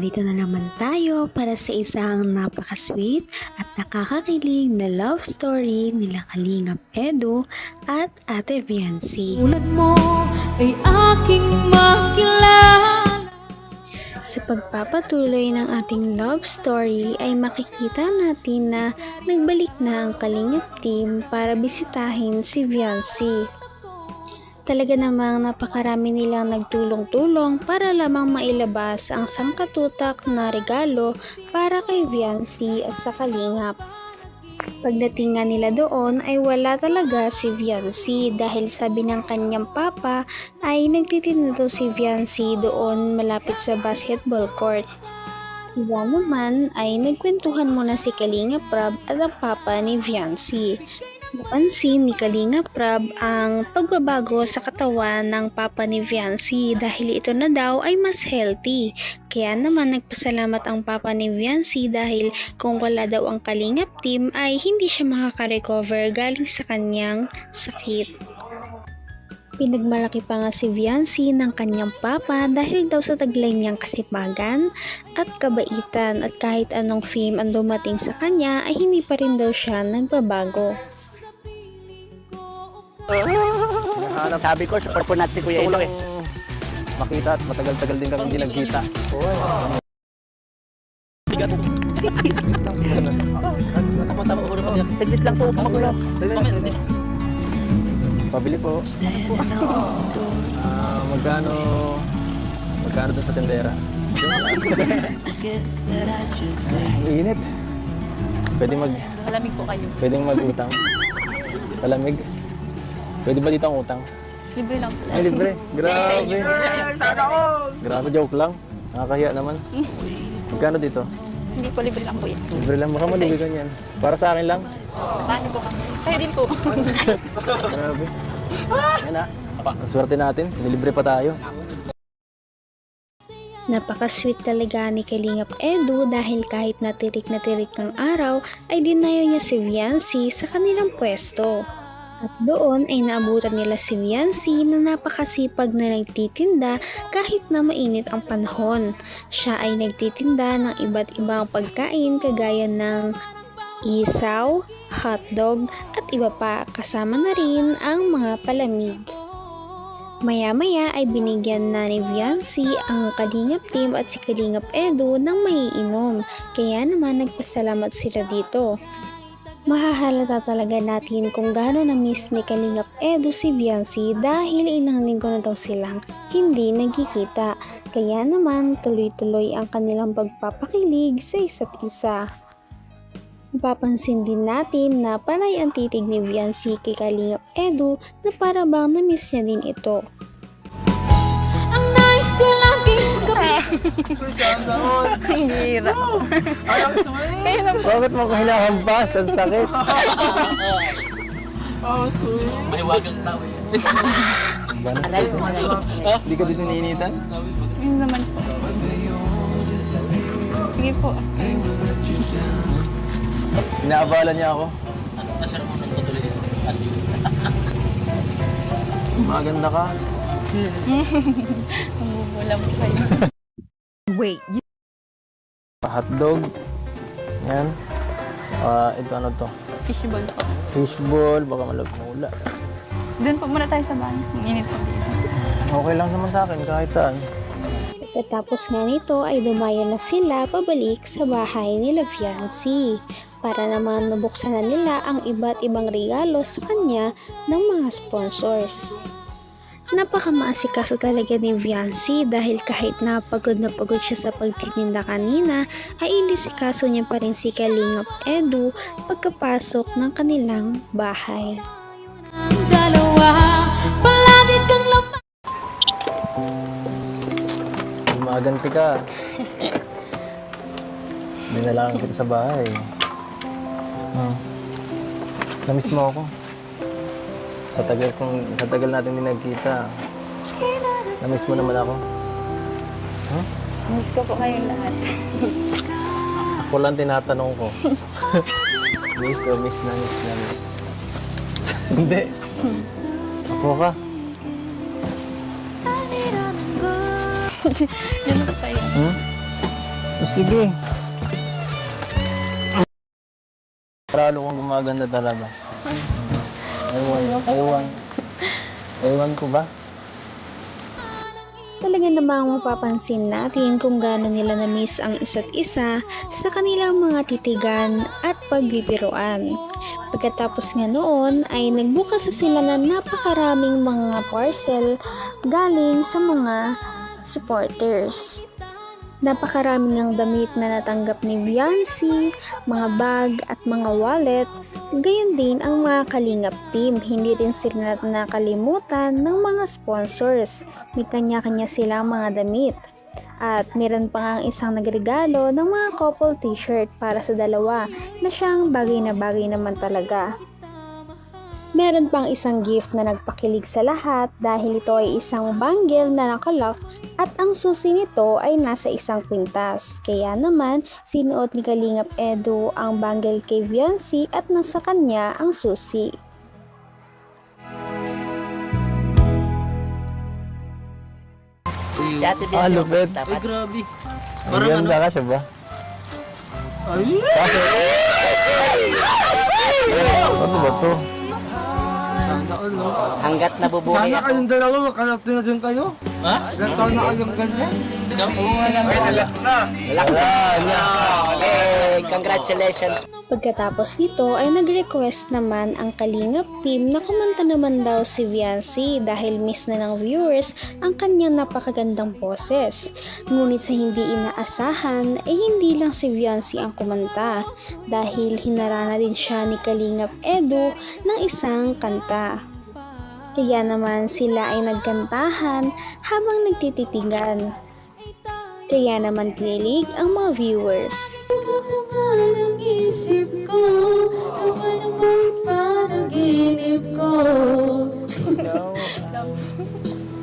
Narito na naman tayo para sa isang napaka-sweet at nakakakilig na love story nila Kalingap Edu at Ate Viancy. Tulad mo ay aking makilala. Sa pagpapatuloy ng ating love story ay makikita natin na nagbalik na ang Kalingap team para bisitahin si Viancy. Talaga namang napakarami nilang nagtulong-tulong para lamang mailabas ang sangkatutak na regalo para kay Viancy at sa Kalingap. Pagdating nga nila doon ay wala talaga si Viancy dahil sabi ng kanyang papa ay nagtitinda daw si Viancy doon malapit sa basketball court. Kaya naman ay nagkwentuhan muna si Kalingap Rab at ang papa ni Viancy. Napansin ni Kalingap Rab ang pagbabago sa katawan ng papa ni Viancy dahil ito na daw ay mas healthy. Kaya naman nagpasalamat ang papa ni Viancy dahil kung wala daw ang Kalingap team ay hindi siya makaka-recover galing sa kanyang sakit. Pinagmalaki pa nga si Viancy ng kanyang papa dahil daw sa taglay niyang kasipagan at kabaitan at kahit anong fame ang dumating sa kanya ay hindi pa rin daw siya nagbabago. Sabi ko, support ko natin si Kuya Ilo eh. Makita at matagal-tagal din kami hindi nagkita. Bigat. Tama-tama ko na. Saglit lang po, magulo. Pabili po. Magkano doon sa tendera? Init. Malamig po kayo. Pwedeng mag-utang. Palamig. Pwede ba dito ang utang? Libre lang po. Ay, libre. Grabe. Grabe, joke lang. Nakakahiya naman. Magkano dito? Hindi po, libre lang po yan. Libre lang. Baka malibre ka niyan. Para sa akin lang. Paano po kami? Kayo din po. Grabe. Yan na. Ang swerte natin. Nilibre pa tayo. Napaka-sweet talaga ni Kalingap Edu dahil kahit natirik ang araw ay dinayo niya si Viancy sa kanilang pwesto. At doon ay naabutan nila si Viancy na napakasipag na nagtitinda kahit na mainit ang panahon. Siya ay nagtitinda ng iba't ibang pagkain kagaya ng isaw, hotdog at iba pa, kasama na rin ang mga palamig. Maya-maya ay binigyan na ni Viancy ang Kalingap team at si Kalingap Edu ng maiinom, kaya naman nagpasalamat sila dito. Mahahalata talaga natin kung gaano na-miss ni Kalingap Edu si Viancy dahil ilang linggo na daw silang hindi nagkikita. Kaya naman tuloy-tuloy ang kanilang pagpapakilig sa isa't isa. Mapapansin din natin na panay ang titig ni Viancy kay Kalingap Edu na para bang na-miss niya din ito. Ang nais ko laging Hirap. Kayo na po. Bakit mo ko hinahampas? Ang sakit. May wagang tao eh. Hindi ka dito niinitan? Yun naman po. Sige po. Inaabala niya ako. Nasar mo nang patuloy eh. Maganda ka. Bubula mo kayo. Hotdog. Yan. Ito ano to? Fishball po. Fishball. Baka malagmula. Doon po muna tayo sa bahay. Ang init po dito. Okay lang naman sa akin kahit saan. Pagkatapos nga nito ay dumayo na sila pabalik sa bahay nila Viancy para naman mabuksan na nila ang iba't ibang regalo sa kanya ng mga sponsors. Napakamaasikaso talaga ni Viancy dahil kahit na pagod siya sa pagtitinda kanina ay inisikaso niya pa rin si Kalingap Edu pagkapasok ng kanilang bahay. ang dalawa. Palagi kang laman. Gumaganti ka. Dinalaan kita sa bahay. Namiss mo ako. Sa tagal natin hindi nagkita. Namiss mo naman ako. Miss ko po kayong lahat. Ako lang tinatanong ko. Miss o miss na miss na miss. Hindi. Ako ka. Diyan na po tayo. Sige. Lalo kong gumaganda talaga. Ewan ko ba? Talaga namang mapapansin natin kung gaano nila na-miss ang isa't isa sa kanilang mga titigan at pagbibiruan. Pagkatapos nga noon ay nagbukas na sila ng napakaraming mga parcel galing sa mga supporters. Napakaraming ang damit na natanggap ni Viancy, mga bag at mga wallet. Gayon din ang mga Kalingap team, hindi rin sila nakalimutan ng mga sponsors. May kanya-kanya silang mga damit. At meron pa nga isang nagregalo ng mga couple t-shirt para sa dalawa na siyang bagay na bagay naman talaga. Meron pang isang gift na nagpakilig sa lahat dahil ito ay isang bangle na nakalock at ang susi nito ay nasa isang kwintas. Kaya naman, sinuot ni Kalingap Edu ang bangle kay Viancy at nasa kanya ang susi. Si Ate Bianca, lupit. dapat. Grabe. Maganda ka siya ba? Ay! Ano ba to? Sana all, no? Hanggat nabubuhay Sana ako. kayong dalawa, makalapti na din kayo. Ha? Ilan taon na kayong ganyan? Hey, congratulations. Pagkatapos nito ay nag-request naman ang Kalingap team na kumanta naman daw si Viancy dahil miss na ng viewers ang kanyang napakagandang boses. Ngunit sa hindi inaasahan ay hindi lang si Viancy ang kumanta dahil hinarana din siya ni Kalingap Edu ng isang kanta. Kaya naman sila ay nagkantahan habang nagtititigan. Kaya naman kilig ang mga viewers. Ang isip ko, kung ano bang panaginip ko.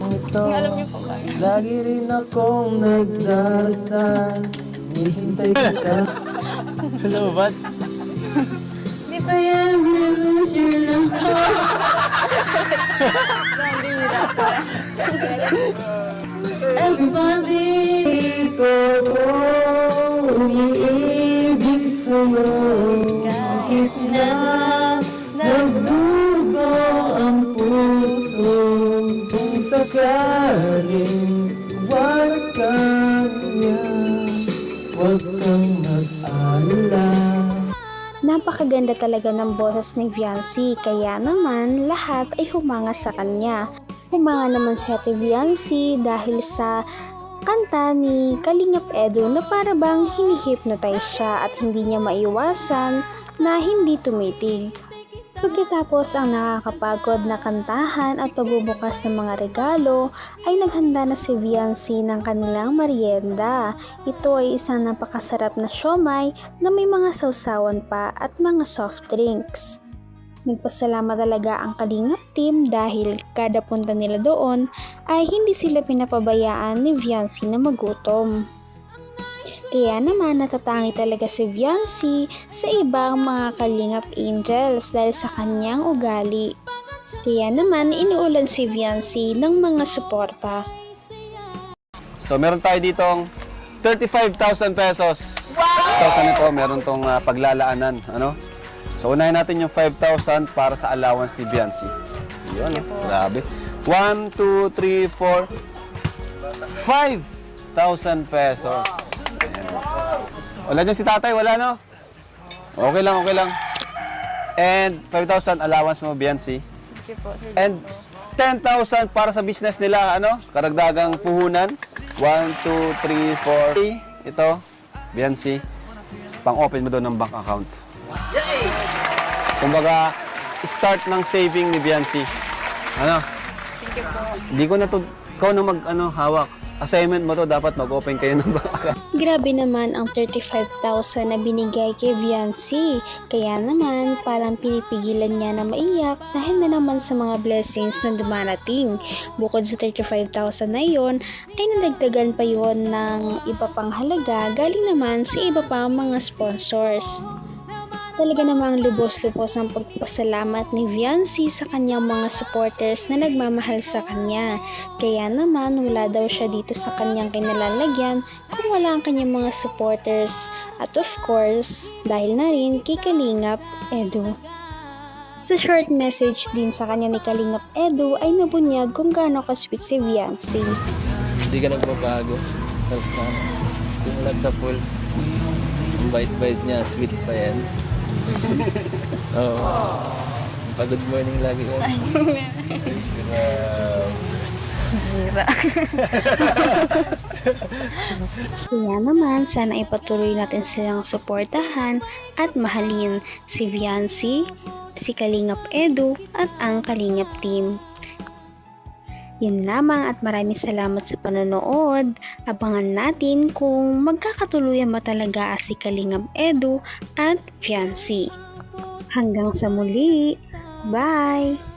Ito, Alam niyo po ba? lagi rin akong nagdasal. Hihintay kita. Ano ba? Di pa yan, loser lang ko. Everybody Ito ko umiibig sa'yo kahit na nagdugo ang puso. kung sakaling wala ka niya, huwag kang mag-alala. Napakaganda talaga ng boses ni Viancy kaya naman lahat ay humanga sa kanya. Humanga naman si Ate Viancy dahil sa kanta ni Kalingap Edu na para bang hinihipnotize siya at hindi niya maiwasan na hindi tumitig. Pagkatapos ang nakakapagod na kantahan at pagbubukas ng mga regalo ay naghanda na si Viancy ng kanilang merienda. Ito ay isang napakasarap na siomai na may mga sausawan pa at mga soft drinks. Nagpasalamat talaga ang Kalingap team dahil kada punta nila doon ay hindi sila pinapabayaan ni Viancy na magutom. Kaya naman natatangi talaga si Viancy sa ibang mga Kalingap Angels dahil sa kanyang ugali. Kaya naman inuulan si Viancy ng mga suporta. So meron tayo ditong 35,000 pesos. Wow! 1,000 ito, meron tong paglalaanan. Ano? So unahin natin yung 5,000 para sa allowance ni Viancy. Yun, grabe. 1, 2, 3, 4, 5,000 pesos. Ayan. Wala nyo si tatay, wala no? Okay lang, okay lang. And 5,000 allowance mo, Viancy. Sige po, sir. And 10,000 para sa business nila, ano? Karagdagang puhunan. 1, 2, 3, 4. Ito, Viancy. Pang-open mo doon ng bank account. Kumbaga, start ng saving ni Viancy. Ano? Thank you po. Hindi ko na to, ikaw na hawak. Assignment mo to, dapat mag-open kayo ng bank account. Grabe naman ang 35,000 na binigay kay Viancy. Kaya naman parang pinipigilan niya na maiyak dahil na naman sa mga blessings na dumarating. Bukod sa 35,000 na yon, ay nadagdagan pa yon ng iba pang halaga galing naman sa iba pang mga sponsors. Talaga namang lubos-lubos ang pagpasalamat ni Viancy sa kanyang mga supporters na nagmamahal sa kanya. Kaya naman wala daw siya dito sa kanyang kinalalagyan kung wala ang kanyang mga supporters. At of course, dahil na rin kay Kalingap Edu. Sa short message din sa kanya ni Kalingap Edu ay nabunyag kung gaano ka-sweet si Viancy. Hindi ka nagbabago. Tapos na, simulat sa pool. Ang bait-bait niya, sweet pa yan. Oo. Pa-good morning lagi yan. Hira. Kaya naman, sana ipatuloy natin silang suportahan at mahalin si Viancy, si Kalingap Edu at ang Kalingap team. Yun lamang at maraming salamat sa panonood. Abangan natin kung magkakatuluyan ba talaga si Kalingap Edu at Viancy. Hanggang sa muli. Bye!